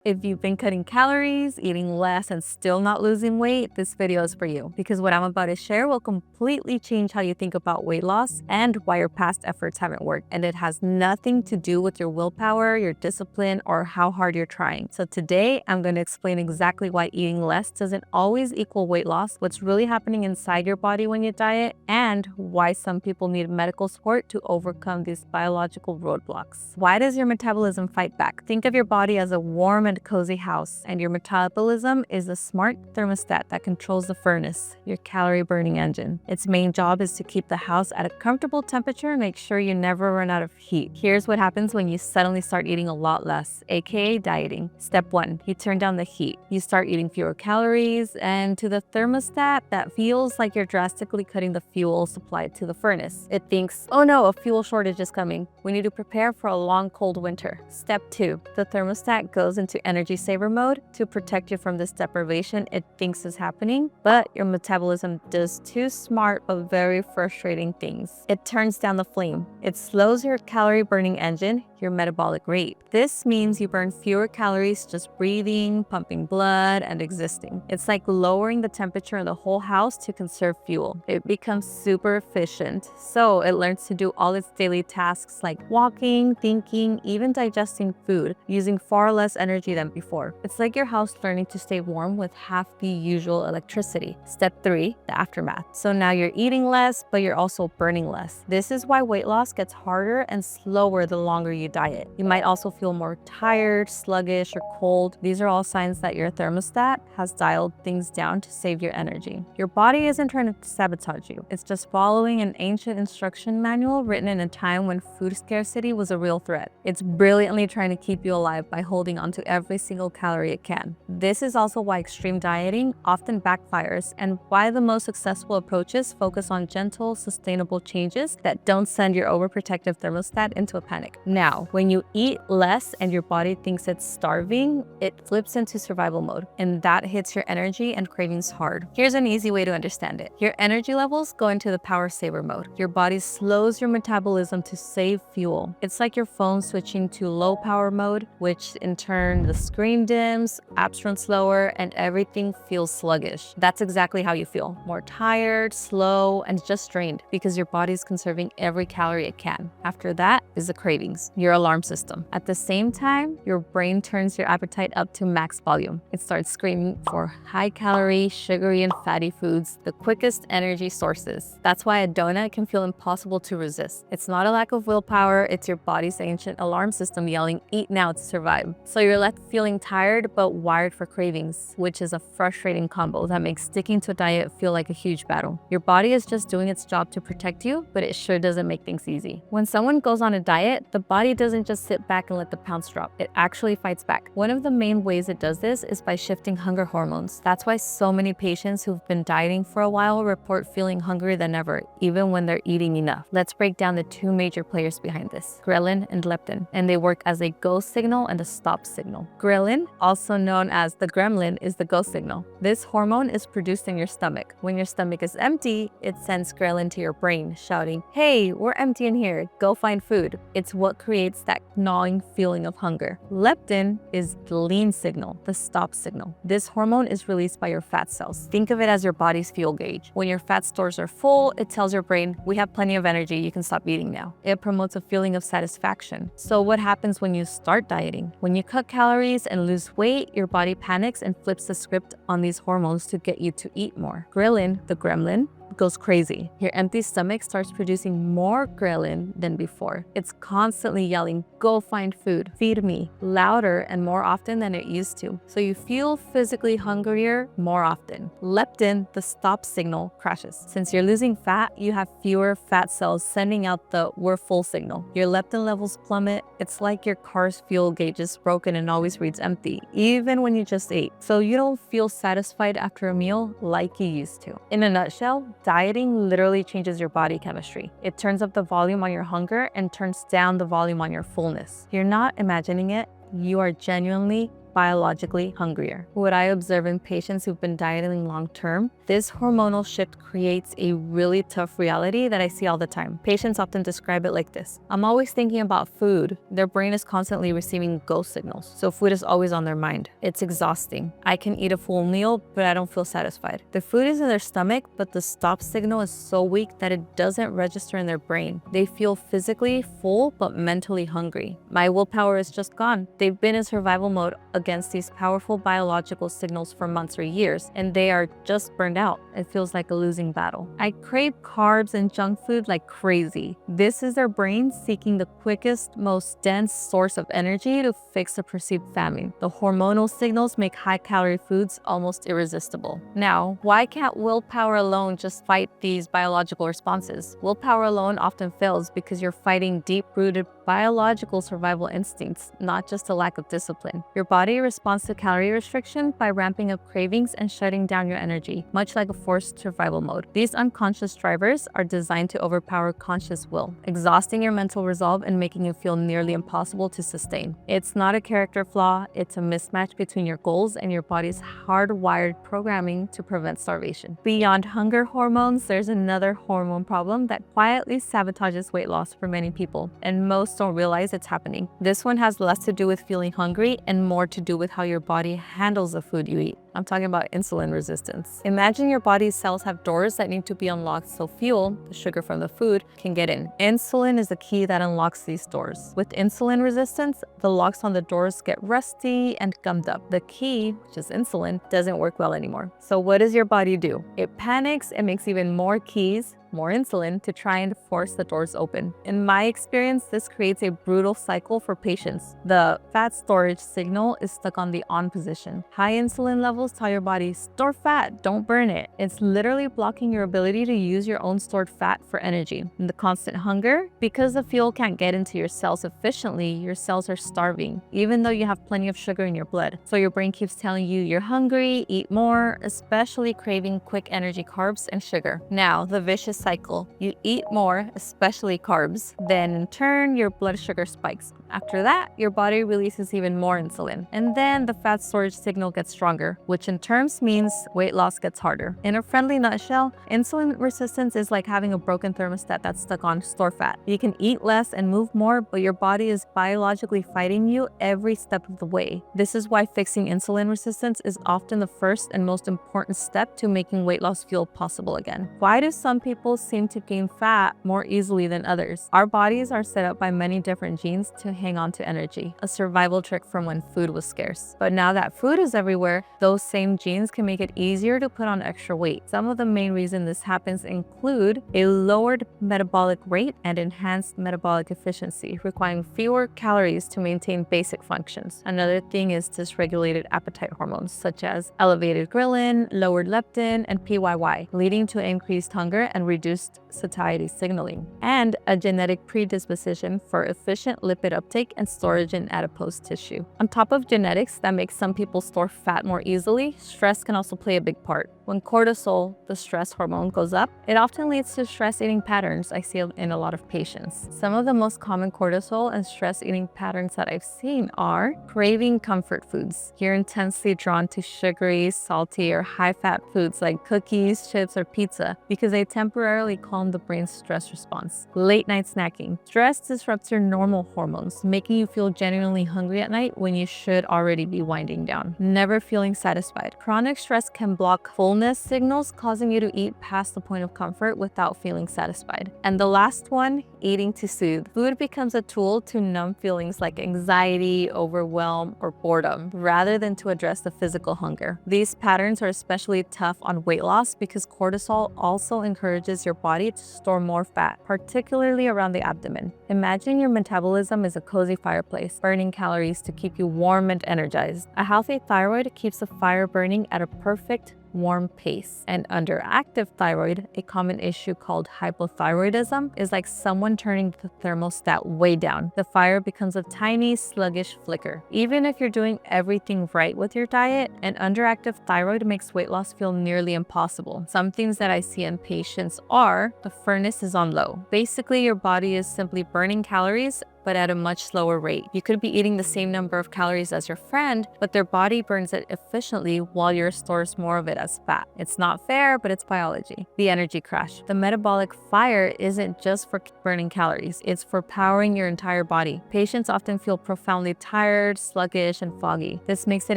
If you've been cutting calories, eating less, and still not losing weight, this video is for you because what I'm about to share will completely change how you think about weight loss and why your past efforts haven't worked. And it has nothing to do with your willpower, your discipline, or how hard you're trying. So today, I'm going to explain exactly why eating less doesn't always equal weight loss, what's really happening inside your body when you diet, and why some people need medical support to overcome these biological roadblocks. Why does your metabolism fight back? Think of your body as a warm and cozy house, and your metabolism is a smart thermostat that controls the furnace, your calorie burning engine. Its main job is to keep the house at a comfortable temperature and make sure you never run out of heat. Here's what happens when you suddenly start eating a lot less, aka dieting. Step 1, you turn down the heat. You start eating fewer calories, and to the thermostat, that feels like you're drastically cutting the fuel supplied to the furnace. It thinks, oh no, a fuel shortage is coming. We need to prepare for a long cold winter. Step 2, the thermostat goes into energy saver mode to protect you from this deprivation it thinks is happening, but your metabolism does two smart but very frustrating things. It turns down the flame. It slows your calorie burning engine, your metabolic rate. This means you burn fewer calories just breathing, pumping blood, and existing. It's like lowering the temperature in the whole house to conserve fuel. It becomes super efficient, so it learns to do all its daily tasks like walking, thinking, even digesting food, using far less energy than before. It's like your house learning to stay warm with half the usual electricity. Step 3, the aftermath. So now you're eating less, but you're also burning less. This is why weight loss gets harder and slower the longer you diet. You might also feel more tired, sluggish, or cold. These are all signs that your thermostat has dialed things down to save your energy. Your body isn't trying to sabotage you. It's just following an ancient instruction manual written in a time when food scarcity was a real threat. It's brilliantly trying to keep you alive by holding onto every single calorie it can. This is also why extreme dieting often backfires and why the most successful approaches focus on gentle, sustainable changes that don't send your overprotective thermostat into a panic. Now, when you eat less and your body thinks it's starving, it flips into survival mode, and that hits your energy and cravings hard. Here's an easy way to understand it. Your energy levels go into the power saver mode. Your body slows your metabolism to save fuel. It's like your phone switching to low power mode, which in turn the screen dims, apps run slower, and everything feels sluggish. That's exactly how you feel. More tired, slow, and just drained because your body's conserving every calorie it can. After that is the cravings, your alarm system. At the same time, your brain turns your appetite up to max volume. It starts screaming for high calorie, sugary, and fatty foods, the quickest energy sources. That's why a donut can feel impossible to resist. It's not a lack of willpower, it's your body's ancient alarm system yelling, eat now to survive. So you're left feeling tired but wired for cravings, which is a frustrating combo that makes sticking to a diet feel like a huge battle. Your body is just doing its job to protect you, but it sure doesn't make things easy. When someone goes on a diet, the body doesn't just sit back and let the pounds drop. It actually fights back. One of the main ways it does this is by shifting hunger hormones. That's why so many patients who've been dieting for a while report feeling hungrier than ever, even when they're eating enough. Let's break down the two major players behind this, ghrelin and leptin, and they work as a go signal and a stop signal. Ghrelin, also known as the gremlin, is the go signal. This hormone is produced in your stomach. When your stomach is empty, it sends ghrelin to your brain, shouting, hey, we're empty in here, go find food. It's what creates that gnawing feeling of hunger. Leptin is the lean signal, the stop signal. This hormone is released by your fat cells. Think of it as your body's fuel gauge. When your fat stores are full, it tells your brain, we have plenty of energy, you can stop eating now. It promotes a feeling of satisfaction. So what happens when you start dieting? When you cut calories and lose weight, your body panics and flips the script on these hormones to get you to eat more. Ghrelin, the gremlin, goes crazy. Your empty stomach starts producing more ghrelin than before. It's constantly yelling, go find food, feed me, louder and more often than it used to. So you feel physically hungrier more often. Leptin, the stop signal, crashes. Since you're losing fat, you have fewer fat cells sending out the we're full signal. Your leptin levels plummet. It's like your car's fuel gauge is broken and always reads empty, even when you just ate. So you don't feel satisfied after a meal like you used to. In a nutshell, dieting literally changes your body chemistry. It turns up the volume on your hunger and turns down the volume on your fullness. You're not imagining it. You are genuinely biologically hungrier. What I observe in patients who've been dieting long-term, this hormonal shift creates a really tough reality that I see all the time. Patients often describe it like this: I'm always thinking about food. Their brain is constantly receiving ghost signals, so food is always on their mind. It's exhausting. I can eat a full meal, but I don't feel satisfied. The food is in their stomach, but the stop signal is so weak that it doesn't register in their brain. They feel physically full, but mentally hungry. My willpower is just gone. They've been in survival mode against these powerful biological signals for months or years, and they are just burned out. It feels like a losing battle. I crave carbs and junk food like crazy. This is their brain seeking the quickest, most dense source of energy to fix a perceived famine. The hormonal signals make high-calorie foods almost irresistible. Now, why can't willpower alone just fight these biological responses? Willpower alone often fails because you're fighting deep-rooted biological survival instincts, not just a lack of discipline. Your body responds to calorie restriction by ramping up cravings and shutting down your energy, much like a forced survival mode. These unconscious drivers are designed to overpower conscious will, exhausting your mental resolve and making you feel nearly impossible to sustain. It's not a character flaw, it's a mismatch between your goals and your body's hardwired programming to prevent starvation. Beyond hunger hormones, there's another hormone problem that quietly sabotages weight loss for many people, and most don't realize it's happening. This one has less to do with feeling hungry and more to do with how your body handles the food you eat. I'm talking about insulin resistance. Imagine your body's cells have doors that need to be unlocked so fuel, the sugar from the food, can get in. Insulin is the key that unlocks these doors. With insulin resistance, the locks on the doors get rusty and gummed up. The key, which is insulin, doesn't work well anymore. So what does your body do? It panics and makes even more keys, more insulin, to try and force the doors open. In my experience, this creates a brutal cycle for patients. The fat storage signal is stuck on the on position. High insulin levels tell your body, store fat, don't burn it. It's literally blocking your ability to use your own stored fat for energy. And the constant hunger, because the fuel can't get into your cells efficiently, your cells are starving, even though you have plenty of sugar in your blood. So your brain keeps telling you you're hungry, eat more, especially craving quick energy carbs and sugar. Now, the vicious cycle. You eat more, especially carbs, then in turn, your blood sugar spikes. After that, your body releases even more insulin. And then the fat storage signal gets stronger, which in terms means weight loss gets harder. In a friendly nutshell, insulin resistance is like having a broken thermostat that's stuck on store fat. You can eat less and move more, but your body is biologically fighting you every step of the way. This is why fixing insulin resistance is often the first and most important step to making weight loss feel possible again. Why do some people seem to gain fat more easily than others? Our bodies are set up by many different genes to hang on to energy, a survival trick from when food was scarce. But now that food is everywhere, those same genes can make it easier to put on extra weight. Some of the main reasons this happens include a lowered metabolic rate and enhanced metabolic efficiency, requiring fewer calories to maintain basic functions. Another thing is dysregulated appetite hormones, such as elevated ghrelin, lowered leptin, and PYY, leading to increased hunger and reduced satiety signaling, and a genetic predisposition for efficient lipid uptake and storage in adipose tissue. On top of genetics that makes some people store fat more easily, stress can also play a big part. When cortisol, the stress hormone, goes up, it often leads to stress eating patterns I see in a lot of patients. Some of the most common cortisol and stress eating patterns that I've seen are craving comfort foods. You're intensely drawn to sugary, salty, or high-fat foods like cookies, chips, or pizza because they temporarily calm the brain's stress response. Late night snacking. Stress disrupts your normal hormones, making you feel genuinely hungry at night when you should already be winding down. Never feeling satisfied. Chronic stress can block fullness signals, causing you to eat past the point of comfort without feeling satisfied. And the last one, eating to soothe. Food becomes a tool to numb feelings like anxiety, overwhelm, or boredom, rather than to address the physical hunger. These patterns are especially tough on weight loss because cortisol also encourages your body to store more fat, particularly around the abdomen. Imagine your metabolism is a cozy fireplace, burning calories to keep you warm and energized. A healthy thyroid keeps the fire burning at a perfect warm pace. And underactive thyroid, a common issue called hypothyroidism, is like someone turning the thermostat way down. The fire becomes a tiny, sluggish flicker. Even if you're doing everything right with your diet, an underactive thyroid makes weight loss feel nearly impossible. Some things that I see in patients are the furnace is on low. Basically, your body is simply burning calories, but but at a much slower rate. You could be eating the same number of calories as your friend, but their body burns it efficiently while yours stores more of it as fat. It's not fair, but it's biology. The energy crash. The metabolic fire isn't just for burning calories, it's for powering your entire body. Patients often feel profoundly tired, sluggish, and foggy. This makes it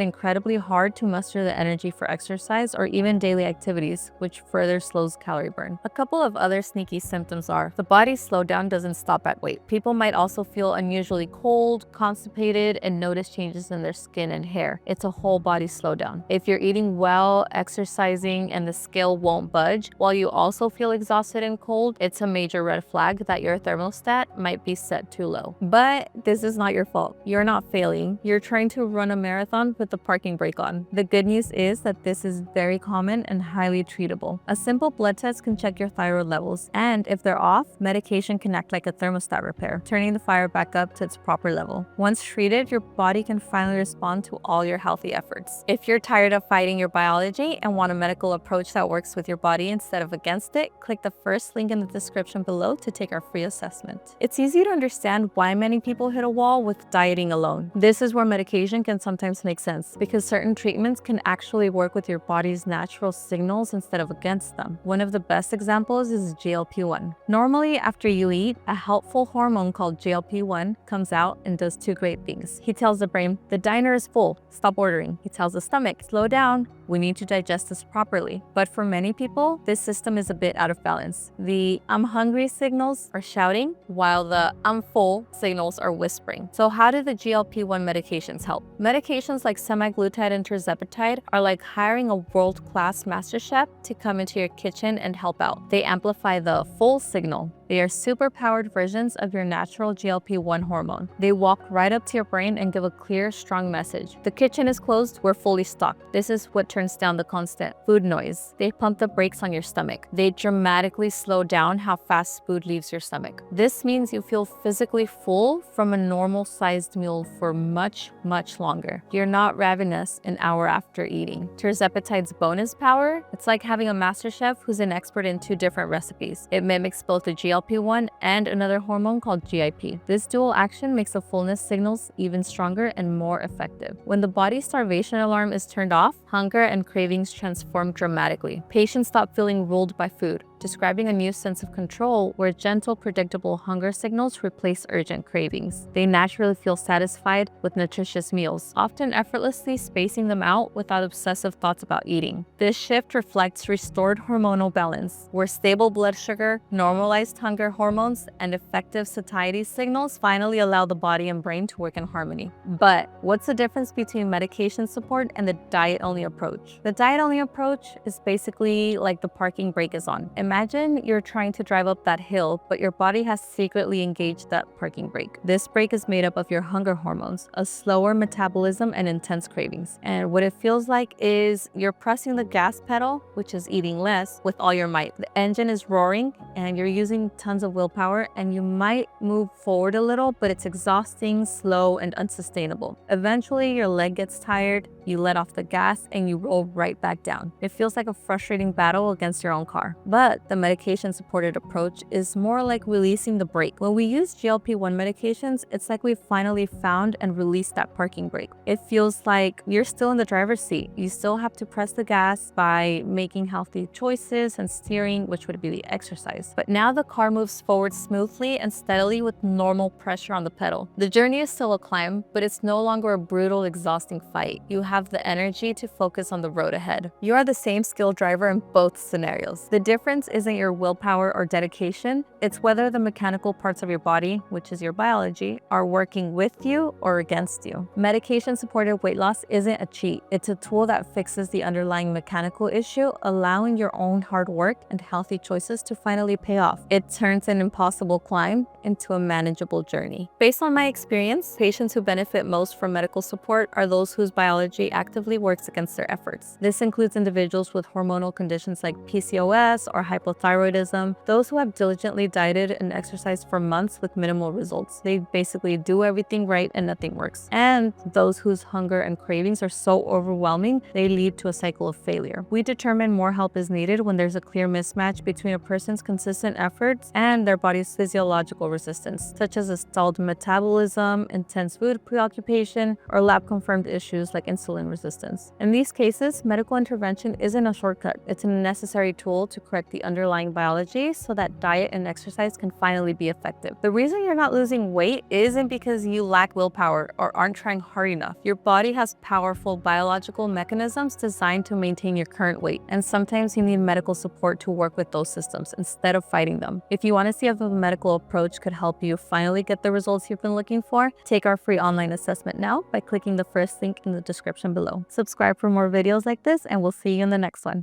incredibly hard to muster the energy for exercise or even daily activities, which further slows calorie burn. A couple of other sneaky symptoms are the body's slowdown doesn't stop at weight. People might also feel unusually cold, constipated, and notice changes in their skin and hair. It's a whole body slowdown. If you're eating well, exercising, and the scale won't budge, while you also feel exhausted and cold, it's a major red flag that your thermostat might be set too low. But this is not your fault. You're not failing. You're trying to run a marathon with the parking brake on. The good news is that this is very common and highly treatable. A simple blood test can check your thyroid levels, and if they're off, medication can act like a thermostat repair, turning the fire back up to its proper level. Once treated, your body can finally respond to all your healthy efforts. If you're tired of fighting your biology and want a medical approach that works with your body instead of against it, click the first link in the description below to take our free assessment. It's easy to understand why many people hit a wall with dieting alone. This is where medication can sometimes make sense, because certain treatments can actually work with your body's natural signals instead of against them. One of the best examples is GLP-1. Normally, after you eat, a helpful hormone called GLP-1 comes out and does two great things. He tells the brain, the diner is full, stop ordering. He tells the stomach, slow down, we need to digest this properly. But for many people, this system is a bit out of balance. The I'm hungry signals are shouting, while the I'm full signals are whispering. So how do the GLP-1 medications help? Medications like semaglutide and tirzepatide are like hiring a world-class master chef to come into your kitchen and help out. They amplify the full signal. They are super-powered versions of your natural GLP-1 hormone. They walk right up to your brain and give a clear, strong message. The kitchen is closed, we're fully stocked. This is what turns down the constant food noise. They pump the brakes on your stomach. They dramatically slow down how fast food leaves your stomach. This means you feel physically full from a normal-sized meal for much, much longer. You're not ravenous an hour after eating. Tirzepatide's bonus power, it's like having a master chef who's an expert in two different recipes. It mimics both the GLP-1 and another hormone called GIP. This dual action makes the fullness signals even stronger and more effective. When the body's starvation alarm is turned off, hunger and cravings transform dramatically. Patients stop feeling ruled by food, describing a new sense of control where gentle, predictable hunger signals replace urgent cravings. They naturally feel satisfied with nutritious meals, often effortlessly spacing them out without obsessive thoughts about eating. This shift reflects restored hormonal balance, where stable blood sugar, normalized hunger hormones, and effective satiety signals finally allow the body and brain to work in harmony. But what's the difference between medication support and the diet-only approach? The diet-only approach is basically like the parking brake is on. Imagine you're trying to drive up that hill, but your body has secretly engaged that parking brake. This brake is made up of your hunger hormones, a slower metabolism, and intense cravings. And what it feels like is you're pressing the gas pedal, which is eating less, with all your might. The engine is roaring and you're using tons of willpower, and you might move forward a little, but it's exhausting, slow, and unsustainable. Eventually, your leg gets tired, you let off the gas, and you roll right back down. It feels like a frustrating battle against your own car. But the medication-supported approach is more like releasing the brake. When we use GLP-1 medications, it's like we finally found and released that parking brake. It feels like you're still in the driver's seat. You still have to press the gas by making healthy choices and steering, which would be the exercise. But now the car moves forward smoothly and steadily with normal pressure on the pedal. The journey is still a climb, but it's no longer a brutal, exhausting fight. You have the energy to focus on the road ahead. You are the same skilled driver in both scenarios. The difference isn't your willpower or dedication, it's whether the mechanical parts of your body, which is your biology, are working with you or against you. Medication-supported weight loss isn't a cheat. It's a tool that fixes the underlying mechanical issue, allowing your own hard work and healthy choices to finally pay off. It turns an impossible climb into a manageable journey. Based on my experience, patients who benefit most from medical support are those whose biology body actively works against their efforts. This includes individuals with hormonal conditions like PCOS or hypothyroidism, those who have diligently dieted and exercised for months with minimal results. They basically do everything right and nothing works. And those whose hunger and cravings are so overwhelming, they lead to a cycle of failure. We determine more help is needed when there's a clear mismatch between a person's consistent efforts and their body's physiological resistance, such as a stalled metabolism, intense food preoccupation, or lab-confirmed issues like insulin resistance. In these cases, medical intervention isn't a shortcut. It's a necessary tool to correct the underlying biology so that diet and exercise can finally be effective. The reason you're not losing weight isn't because you lack willpower or aren't trying hard enough. Your body has powerful biological mechanisms designed to maintain your current weight, and sometimes you need medical support to work with those systems instead of fighting them. If you want to see if a medical approach could help you finally get the results you've been looking for, take our free online assessment now by clicking the first link in the description below. Subscribe for more videos like this, and we'll see you in the next one.